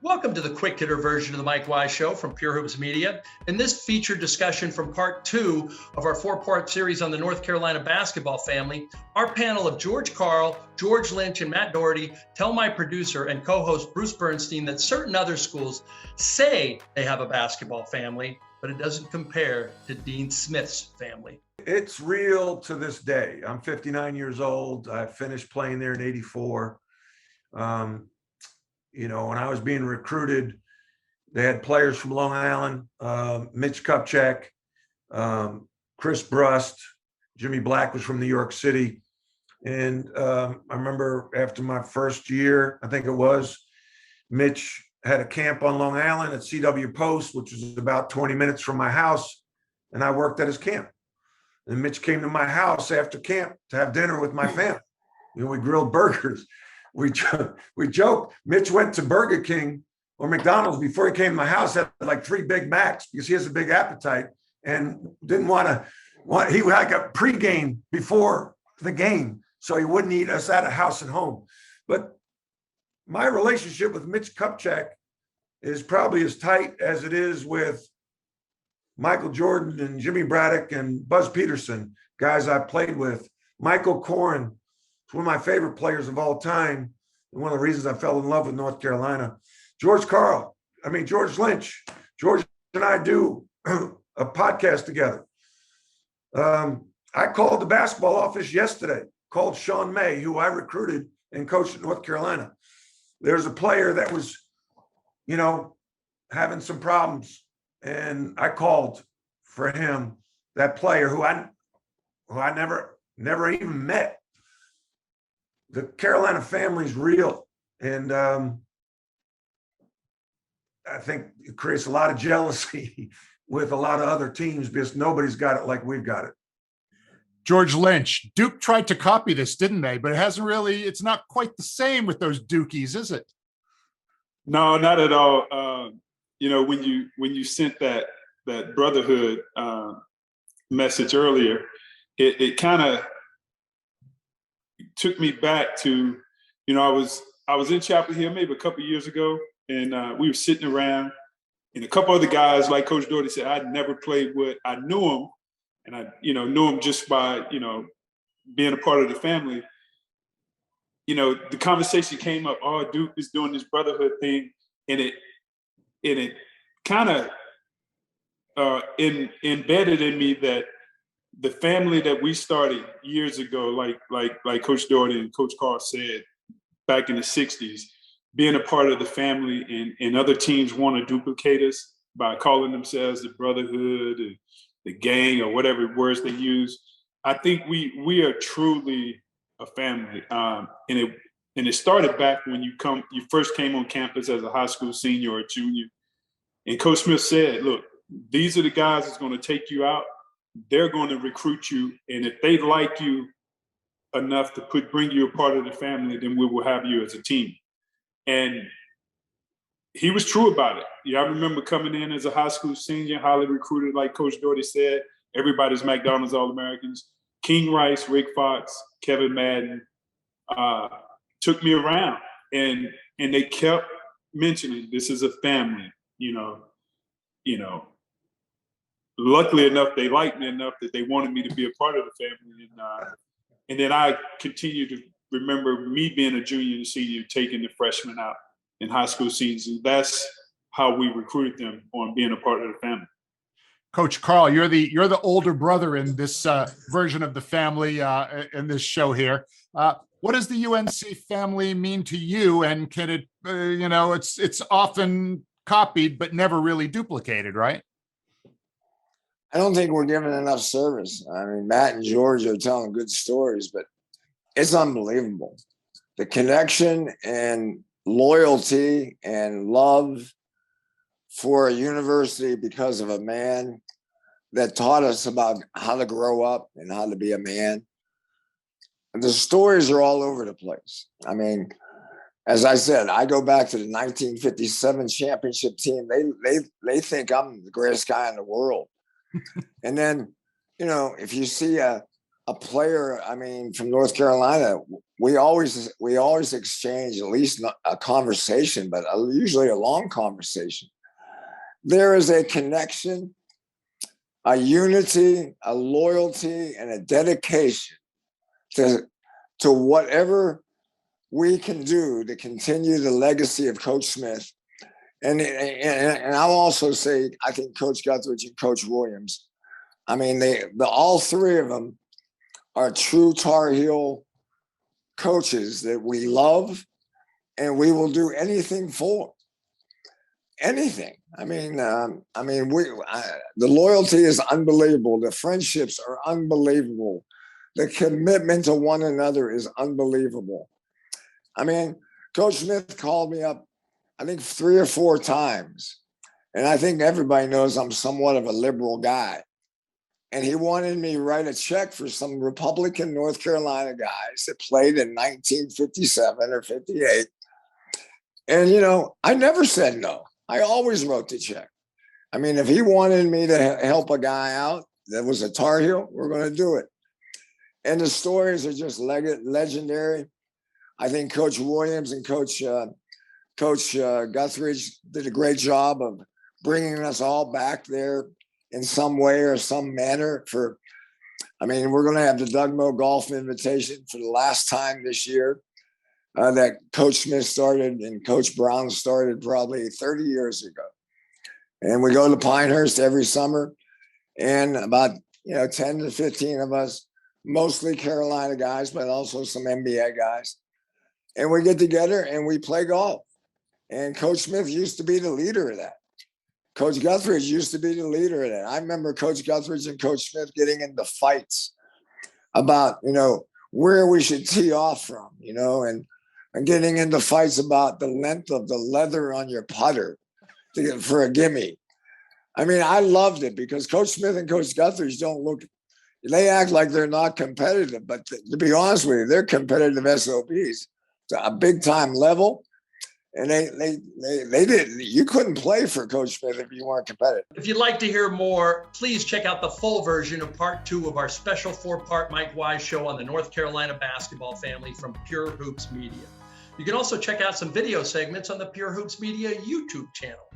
Welcome to the quick hitter version of the Mike Wise Show from Pure Hoops Media. In this featured discussion from part 2 of our 4-part series on the North Carolina basketball family, our panel of George Karl, George Lynch, and Matt Doherty tell my producer and co-host Bruce Bernstein that certain other schools say they have a basketball family, but it doesn't compare to Dean Smith's family. It's real to this day. I'm 59 years old. I finished playing there in '84. When I was being recruited, they had players from Long Island, Mitch Kupchak, Chris Brust, Jimmy Black was from New York City. And I remember after my first year, I think it was, Mitch had a camp on Long Island at CW Post, which was about 20 minutes from my house. And I worked at his camp. And Mitch came to my house after camp to have dinner with my family. We grilled burgers. We joked. Mitch went to Burger King or McDonald's before he came to my house, had like 3 Big Macs because he has a big appetite and didn't he had a pregame before the game, so he wouldn't eat us at a house at home. But my relationship with Mitch Kupchak is probably as tight as it is with Michael Jordan and Jimmy Braddock and Buzz Peterson, guys I played with. Michael Corrin, one of my favorite players of all time, and one of the reasons I fell in love with North Carolina. George Lynch. George and I do a podcast together. I called the basketball office yesterday, called Sean May, who I recruited and coached at North Carolina. There's a player that was, having some problems, and I called for him, that player who I never even met. The Carolina family is real, and I think it creates a lot of jealousy with a lot of other teams because nobody's got it like we've got it. George Lynch, Duke tried to copy this, didn't they? But it's not quite the same with those Dukies, is it? No, not at all. When you sent that brotherhood message earlier, it kind of took me back to, I was in Chapel Hill maybe a couple of years ago, and we were sitting around, and a couple other guys, like Coach Doherty said, I'd never played with. I knew him, and I knew him just by being a part of the family. The conversation came up. Oh, Duke is doing this brotherhood thing, and it kind of embedded in me that the family that we started years ago, like Coach Doherty and Coach Karl said back in the 60s, being a part of the family, and other teams want to duplicate us by calling themselves the brotherhood, or the gang, or whatever words they use. I think we are truly a family. And it started back when you first came on campus as a high school senior or junior. And Coach Smith said, look, these are the guys that's going to take you out. They're going to recruit you, and if they like you enough to bring you a part of the family, then we will have you as a team. And he was true about it. I remember coming in as a high school senior, highly recruited, like Coach Doherty said. Everybody's McDonald's All-Americans. King Rice, Rick Fox, Kevin Madden took me around, and they kept mentioning this is a family, Luckily enough, they liked me enough that they wanted me to be a part of the family. And then I continue to remember me being a junior and senior, taking the freshmen out in high school season. That's how we recruited them on being a part of the family. Coach Karl, you're the older brother in this version of the family in this show here. What does the UNC family mean to you? And can it, it's often copied, but never really duplicated, right? I don't think we're giving enough service. I mean, Matt and George are telling good stories, but it's unbelievable. The connection and loyalty and love for a university because of a man that taught us about how to grow up and how to be a man. And the stories are all over the place. I mean, as I said, I go back to the 1957 championship team. They think I'm the greatest guy in the world. And then, if you see a a player, I mean, from North Carolina, we always exchange at least a conversation, but usually a long conversation. There is a connection, a unity, a loyalty, and a dedication to whatever we can do to continue the legacy of Coach Smith. And I'll also say, I think Coach Guthridge and Coach Williams, I mean, all three of them are true Tar Heel coaches that we love, and we will do anything for. Anything. The loyalty is unbelievable. The friendships are unbelievable. The commitment to one another is unbelievable. I mean, Coach Smith called me up, I think 3 or 4 times. And I think everybody knows I'm somewhat of a liberal guy. And he wanted me to write a check for some Republican North Carolina guys that played in 1957 or 58. And, you know, I never said no. I always wrote the check. I mean, if he wanted me to help a guy out that was a Tar Heel, we're going to do it. And the stories are just legendary. I think Coach Williams and Coach Guthridge did a great job of bringing us all back there in some way or some manner. We're going to have the Doug Moe Golf Invitation for the last time this year that Coach Smith started and Coach Brown started probably 30 years ago. And we go to Pinehurst every summer, and about 10 to 15 of us, mostly Carolina guys, but also some NBA guys. And we get together and we play golf. And Coach Smith used to be the leader of that. Coach Guthridge used to be the leader of that. I remember Coach Guthridge and Coach Smith getting into fights about, where we should tee off from, and getting into fights about the length of the leather on your putter for a gimme. I mean, I loved it because Coach Smith and Coach Guthridge they act like they're not competitive, but to be honest with you, they're competitive SOBs to a big time level. And they did. You couldn't play for Coach Smith if you weren't competitive. If you'd like to hear more, please check out the full version of part 2 of our special 4-part Mike Wise show on the North Carolina basketball family from Pure Hoops Media. You can also check out some video segments on the Pure Hoops Media YouTube channel.